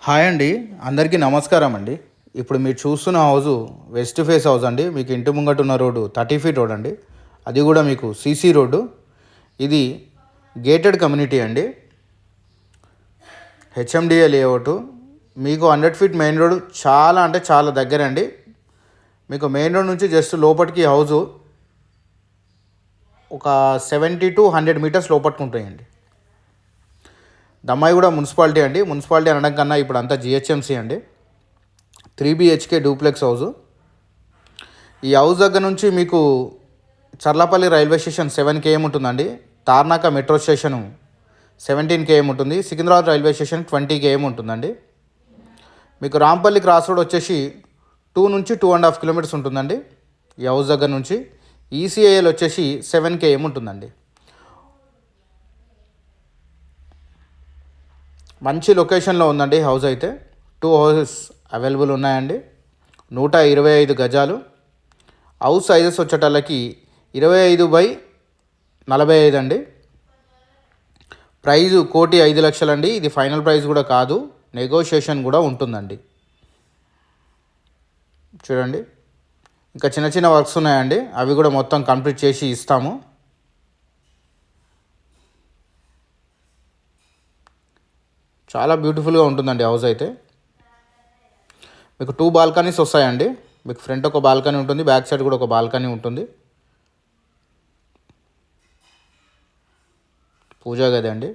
Hi అండి, అందరికీ నమస్కారం అండి. ఇప్పుడు మీరు చూస్తున్న హౌజు వెస్ట్ ఫేస్ హౌస్ అండి. మీకు ఇంటి ముంగట ఉన్న రోడ్డు 30 ఫీట్ రోడ్ అండి. అది కూడా మీకు సీసీ రోడ్డు. ఇది గేటెడ్ కమ్యూనిటీ అండి. HMDA layout. మీకు 100 ఫీట్ మెయిన్ రోడ్ చాలా అంటే చాలా దగ్గర అండి. మీకు మెయిన్ రోడ్ నుంచి జస్ట్ లోపలికి హౌజు ఒక 70 to 100 మీటర్స్ లోపలికి ఉంటాయండి. దమ్మాయి కూడా మున్సిపాలిటీ అండి. మున్సిపాలిటీ అనడం కన్నా ఇప్పుడు అంతా జిహెచ్ఎంసీ అండి. 3 BHK డూప్లెక్స్ హౌజు. ఈ హౌస్ దగ్గర నుంచి మీకు చర్లపల్లి రైల్వే స్టేషన్ 7 km ఉంటుందండి. తార్నాక మెట్రో స్టేషను 17 km ఉంటుంది. సికింద్రాబాద్ రైల్వే స్టేషన్ 20 km ఉంటుందండి. మీకు రాంపల్లి క్రాస్ రోడ్ వచ్చేసి 2 నుంచి 2.5 kilometers ఉంటుందండి ఈ హౌస్ దగ్గర నుంచి. ఈసీఐఎల్ వచ్చేసి 7 km ఉంటుందండి. మంచి లొకేషన్లో ఉందండి హౌస్ అయితే. 2 హౌసెస్ అవైలబుల్ ఉన్నాయండి. 125 గజాలు. హౌస్ సైజెస్ వచ్చేటల్లకి 25/45 అండి. ప్రైజు 1,05,00,000 అండి. ఇది ఫైనల్ ప్రైస్ కూడా కాదు, నెగోషియేషన్ కూడా ఉంటుందండి. చూడండి, ఇంకా చిన్న చిన్న వర్క్స్ ఉన్నాయండి, అవి కూడా మొత్తం కంప్లీట్ చేసి ఇస్తాము. చాలా బ్యూటిఫుల్గా ఉంటుందండి హౌస్ అయితే. మీకు 2 బాల్కనీస్ వస్తాయండి. మీకు ఫ్రంట్ ఒక బాల్కనీ ఉంటుంది, బ్యాక్ సైడ్ కూడా ఒక బాల్కనీ ఉంటుంది. పూజా గది అండి.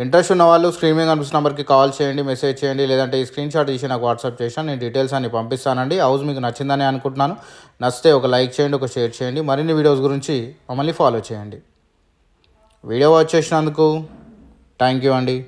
ఇంట్రెస్ట్ ఉన్న వాళ్ళు స్క్రీన్ మీద కనిపిస్తున్న నెంబర్కి కాల్ చేయండి, మెసేజ్ చేయండి, లేదంటే ఈ స్క్రీన్ షాట్ తీసి నాకు వాట్సాప్ చేసాను. నేను డీటెయిల్స్ అన్ని పంపిస్తానండి. హౌస్ మీకు నచ్చిందని అనుకుంటున్నాను. నచ్చితే ఒక లైక్ చేయండి, ఒక షేర్ చేయండి. మరిన్ని వీడియోస్ గురించి మమ్మల్ని ఫాలో చేయండి. వీడియో వాచ్ చేసినందుకు థ్యాంక్ యూ అండి.